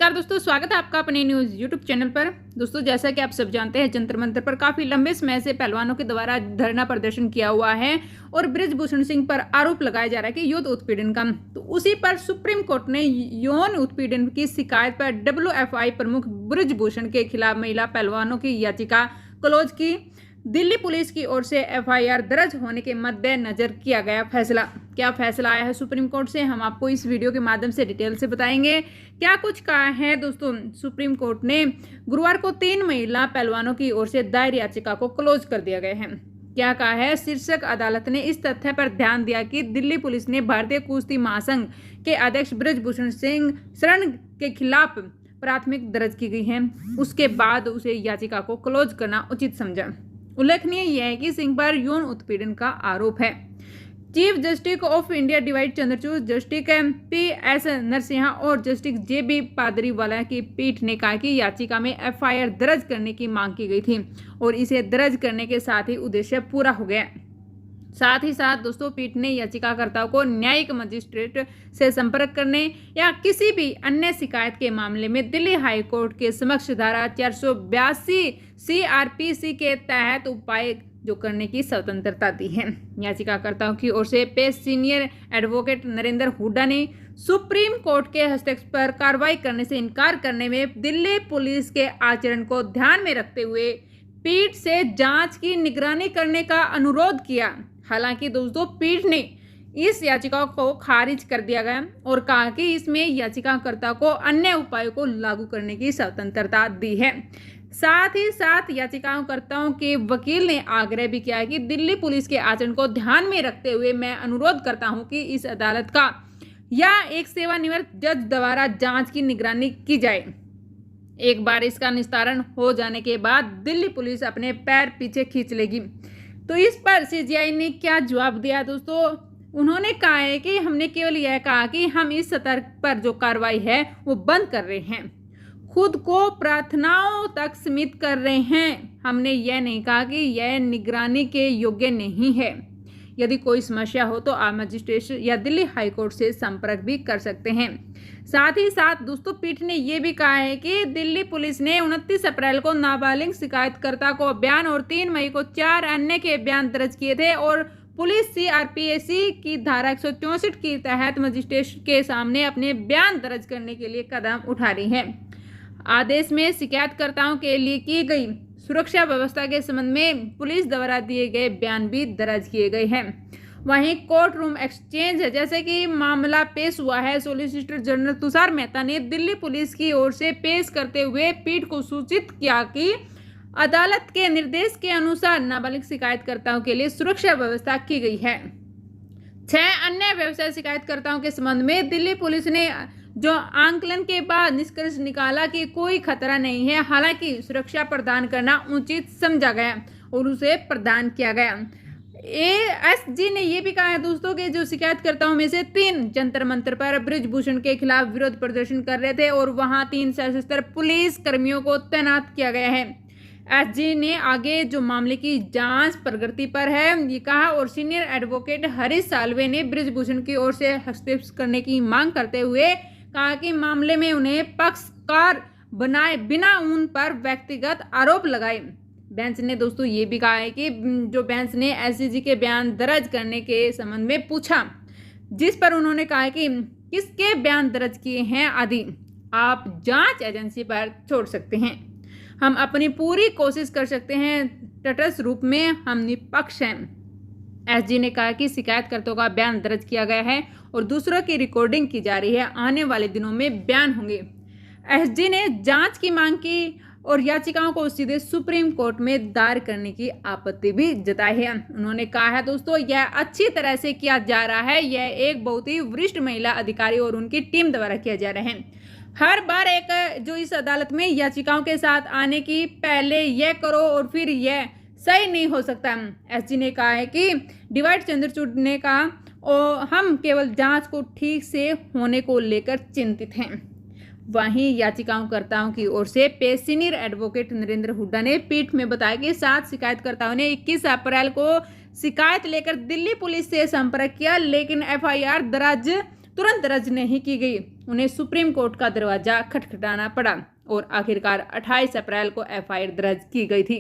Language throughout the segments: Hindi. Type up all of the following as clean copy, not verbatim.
नमस्कार दोस्तों, स्वागत है आपका अपने न्यूज़ यूट्यूब चैनल पर। दोस्तों, जैसा कि आप सब जानते हैं, जंतर मंतर पर काफ़ी लंबे समय से पहलवानों के द्वारा धरना प्रदर्शन किया हुआ है और बृजभूषण सिंह पर आरोप लगाया जा रहा है कि यौन उत्पीड़न का। तो उसी पर सुप्रीम कोर्ट ने यौन उत्पीड़न की शिकायत पर WFI प्रमुख बृजभूषण के खिलाफ महिला पहलवानों की याचिका क्लोज की। दिल्ली पुलिस की ओर से FIR दर्ज होने के मद्देनजर किया गया फैसला। क्या फैसला आया है सुप्रीम कोर्ट से, हम आपको इस वीडियो के माध्यम से डिटेल से बताएंगे। क्या कुछ कहा है दोस्तों, सुप्रीम कोर्ट ने गुरुवार को 3 महिला पहलवानों की ओर से दायर याचिका को क्लोज कर दिया गया है। क्या कहा है शीर्षक, अदालत ने इस तथ्य पर ध्यान दिया कि दिल्ली पुलिस ने भारतीय कुश्ती महासंघ के अध्यक्ष बृजभूषण सिंह शरण के खिलाफ प्राथमिक दर्ज की गई है, उसके बाद उसे याचिका को क्लोज करना उचित समझा। उल्लेखनीय यह है कि सिंह पर यौन उत्पीड़न का आरोप है। Chief justice of India divide Chandrachud, justice PS Narasimha और जस्टिस JB पादरीवाला की पीठ ने कहा कि याचिका में FIR दर्ज करने की मांग की गई थी और इसे दर्ज करने के साथ ही उद्देश्य पूरा हो गया। साथ ही साथ दोस्तों, पीठ ने याचिकाकर्ताओं को न्यायिक मजिस्ट्रेट से संपर्क करने या किसी भी अन्य शिकायत के मामले में दिल्ली हाई कोर्ट के समक्ष धारा 482 CRPC के तहत उपाय जो करने की स्वतंत्रता दी है। याचिकाकर्ताओं की ओर से पेश सीनियर एडवोकेट नरेंद्र हुड्डा ने सुप्रीम कोर्ट के हस्तक्षेप पर कार्रवाई करने से इनकार करने में दिल्ली पुलिस के आचरण को ध्यान में रखते हुए पीठ से जांच की निगरानी करने का अनुरोध किया। हालांकि दोस्तों, पीठ ने इस याचिका को खारिज कर दिया गया और कहा कि इसमें याचिकाकर्ता को अन्य उपायों को लागू करने की स्वतंत्रता दी है। साथ ही साथ याचिकाकर्ताओं के वकील ने आग्रह भी किया कि दिल्ली पुलिस के आचरण को ध्यान में रखते हुए मैं अनुरोध करता हूं कि इस अदालत का या एक सेवानिवृत्त जज द्वारा जांच की निगरानी की जाए। एक बार इसका निस्तारण हो जाने के बाद दिल्ली पुलिस अपने पैर पीछे खींच लेगी। तो इस पर CGI ने क्या जवाब दिया दोस्तों, उन्होंने कहा है कि हमने केवल यह कहा कि हम इस सतर्क पर जो कार्रवाई है वो बंद कर रहे हैं, खुद को प्रार्थनाओं तक सीमित कर रहे हैं। हमने यह नहीं कहा कि यह निगरानी के योग्य नहीं है। यदि कोई समस्या हो तो आप मजिस्ट्रेट या दिल्ली हाई कोर्ट से संपर्क भी कर सकते हैं। साथ ही साथ दोस्तों, पीठ ने यह भी कहा है कि दिल्ली पुलिस ने 29 अप्रैल को नाबालिग शिकायतकर्ता को बयान और 3 मई को 4 अन्य के बयान दर्ज किए थे और पुलिस CRPC की धारा 164 के तहत मजिस्ट्रेट के सामने अपने बयान दर्ज करने के लिए कदम उठा रही है। आदेश में शिकायतकर्ताओं के लिए की गई सुरक्षा व्यवस्था के संबंध में पुलिस द्वारा दिए गए बयान भी दर्ज किए गए हैं। वहीं कोर्ट रूम एक्सचेंज है, जैसे कि मामला पेश हुआ है, सॉलिसिटर जनरल तुषार मेहता ने दिल्ली पुलिस की ओर से पेश करते हुए पीठ को सूचित किया कि अदालत के निर्देश के अनुसार नाबालिग शिकायतकर्ताओं के लिए सुरक्षा व्यवस्था की गई है। 6 अन्य व्यवसाय शिकायतकर्ताओं के संबंध में दिल्ली पुलिस ने जो आंकलन के बाद निष्कर्ष निकाला कि कोई खतरा नहीं है, हालांकि सुरक्षा प्रदान करना उचित समझा गया और उसे प्रदान किया गया। ASG ने यह भी कहा है दोस्तों कि जो शिकायतकर्ताओं में से 3 जंतर मंतर पर बृजभूषण के खिलाफ विरोध प्रदर्शन कर रहे थे और वहां 3 सशस्त्र पुलिस कर्मियों को तैनात किया गया है। SG ने आगे जो मामले की जांच प्रगति पर है ये कहा और सीनियर एडवोकेट हरीश साल्वे ने बृजभूषण की ओर से हस्तक्षेप करने की मांग करते हुए कहा कि मामले में उन्हें पक्षकार बनाए बिना उन पर व्यक्तिगत आरोप लगाए। बेंच ने दोस्तों ये भी कहा है कि जो बेंच ने SG के बयान दर्ज करने के संबंध में पूछा, जिस पर उन्होंने कहा कि किसके बयान दर्ज किए हैं आदि आप जांच एजेंसी पर छोड़ सकते हैं। हम अपनी पूरी कोशिश कर सकते हैं, तटस्थ रूप में हम निष्पक्ष हैं। SG ने कहा कि शिकायतकर्ताओं का बयान दर्ज किया गया है और दूसरों की रिकॉर्डिंग की जा रही है, आने वाले दिनों में बयान होंगे। SG ने जांच की मांग की और याचिकाओं को सीधे सुप्रीम कोर्ट में दायर करने की आपत्ति भी जताई है। उन्होंने कहा है दोस्तों, यह अच्छी तरह से किया जा रहा है, यह एक बहुत ही वरिष्ठ महिला अधिकारी और उनकी टीम द्वारा किया जा रहा है। हर बार एक जो इस अदालत में याचिकाओं के साथ आने की पहले यह करो और फिर यह सही नहीं हो सकता। SG ने कहा है कि डिवाइड चंद्रचूड़ ने कहा और हम केवल जांच को ठीक से होने को लेकर चिंतित हैं। वहीं याचिकाकर्ताओं की ओर से पेश सीनियर एडवोकेट नरेंद्र हुड्डा ने पीठ में बताया कि 7 शिकायतकर्ताओं ने 21 अप्रैल को शिकायत लेकर दिल्ली पुलिस से संपर्क किया, लेकिन FIR दर्ज तुरंत दर्ज नहीं की गई। उन्हें सुप्रीम कोर्ट का दरवाजा खटखटाना पड़ा और आखिरकार 28 अप्रैल को एफआईआर दर्ज की गई थी।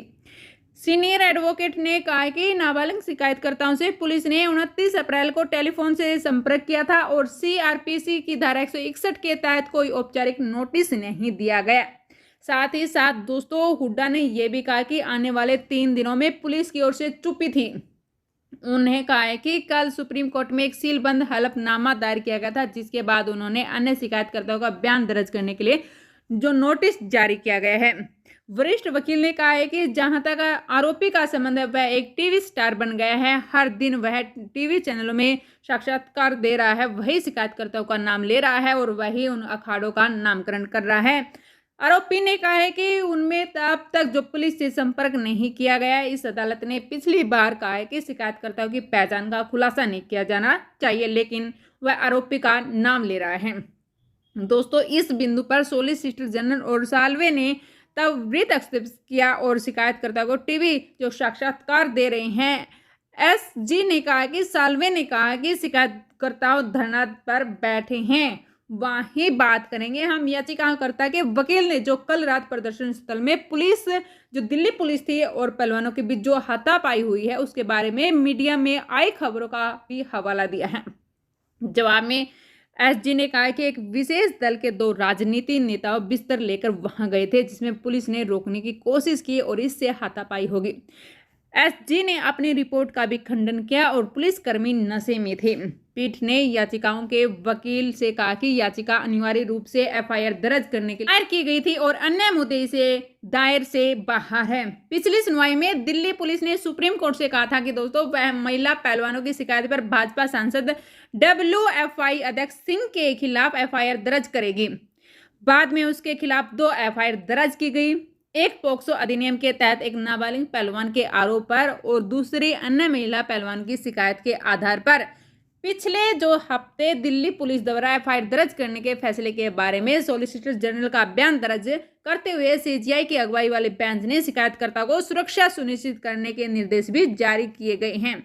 सीनियर एडवोकेट ने कहा कि नाबालिग शिकायतकर्ताओं से पुलिस ने 29 अप्रैल को टेलीफोन से संपर्क किया था और सीआरपीसी की धारा 161 के तहत कोई औपचारिक नोटिस नहीं दिया गया। साथ ही साथ दोस्तों हुड्डा ने यह भी कहा कि आने वाले 3 दिनों में पुलिस की ओर से चुप्पी थी। उन्हें कहा है कि कल सुप्रीम कोर्ट में एक सीलबंद हलफनामा दायर किया गया था, जिसके बाद उन्होंने अन्य शिकायतकर्ताओं का बयान दर्ज करने के लिए जो नोटिस जारी किया गया है। वरिष्ठ वकील ने कहा है कि जहां तक आरोपी का संबंध है वह एक टीवी स्टार बन गया है। हर दिन वह टीवी चैनलों में साक्षात्कार दे रहा है, वही शिकायतकर्ताओं का नाम ले रहा है और वही उन अखाड़ों का नामकरण कर रहा है। आरोपी ने कहा है कि उनमें अब तक जो पुलिस से संपर्क नहीं किया गया है। इस अदालत ने पिछली बार कहा है कि शिकायतकर्ताओं की पहचान का खुलासा नहीं किया जाना चाहिए, लेकिन वह आरोपी का नाम ले रहा है। दोस्तों इस बिंदु पर सॉलिसिटर जनरल और साल्वे ने तब वृत एक्सेप्ट किया और शिकायतकर्ता को टीवी जो साक्षात्कार दे रहे हैं एसजी ने कहा कि साल्वे ने कहा कि शिकायतकर्ता धरना पर बैठे हैं, वहीं बात करेंगे हम याचिकाकर्ता के वकील ने जो कल रात प्रदर्शन स्थल में पुलिस जो दिल्ली पुलिस थी और पहलवानों के बीच जो हाथापाई हुई है उसके बारे में मीडिया में आई खबरों का भी हवाला दिया है। जवाब में एसजी ने कहा कि एक विशेष दल के 2 राजनीतिक नेताओं बिस्तर लेकर वहां गए थे, जिसमें पुलिस ने रोकने की कोशिश की और इससे हाथापाई होगी। एसजी ने अपनी रिपोर्ट का भी खंडन किया और पुलिसकर्मी नशे में थे। पीठ ने याचिकाओं के वकील से कहा कि याचिका अनिवार्य रूप से एफआईआर दर्ज करने के लिए दायर की गई थी और अन्य मुद्दे से दायर से बाहर है। पिछली सुनवाई में दिल्ली पुलिस ने सुप्रीम कोर्ट से कहा था कि दोस्तों वह महिला पहलवानों की शिकायत पर भाजपा सांसद WFI अध्यक्ष सिंह के खिलाफ एफआईआर दर्ज करेगी। बाद में उसके खिलाफ 2 एफआईआर दर्ज की गई, एक पोक्सो अधिनियम के तहत एक नाबालिग पहलवान के आरोप पर और दूसरी अन्य महिला पहलवान की शिकायत के आधार पर। पिछले जो हफ्ते दिल्ली पुलिस द्वारा एफआईआर दर्ज करने के फैसले के बारे में सॉलिसिटर जनरल का बयान दर्ज करते हुए सीजीआई की अगुवाई वाले बेंच ने शिकायतकर्ता को सुरक्षा सुनिश्चित करने के निर्देश भी जारी किए गए हैं।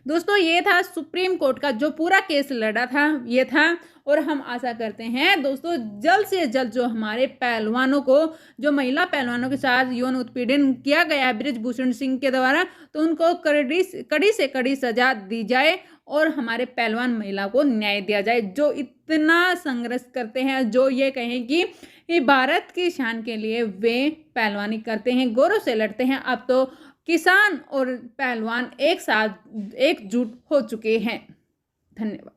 दोस्तों ये था सुप्रीम कोर्ट का जो पूरा केस लड़ा था, ये था। और हम आशा करते हैं दोस्तों जल्द से जल्द जो हमारे पहलवानों को जो महिला पहलवानों के साथ यौन उत्पीड़न किया गया है बृजभूषण सिंह के द्वारा, तो उनको कड़ी से कड़ी सजा दी जाए और हमारे पहलवान महिला को न्याय दिया जाए जो इतना संघर्ष करते हैं, जो ये कहें कि भारत की शान के लिए वे पहलवानी करते हैं, गौरव से लड़ते हैं। अब तो किसान और पहलवान एक साथ एकजुट हो चुके हैं। धन्यवाद।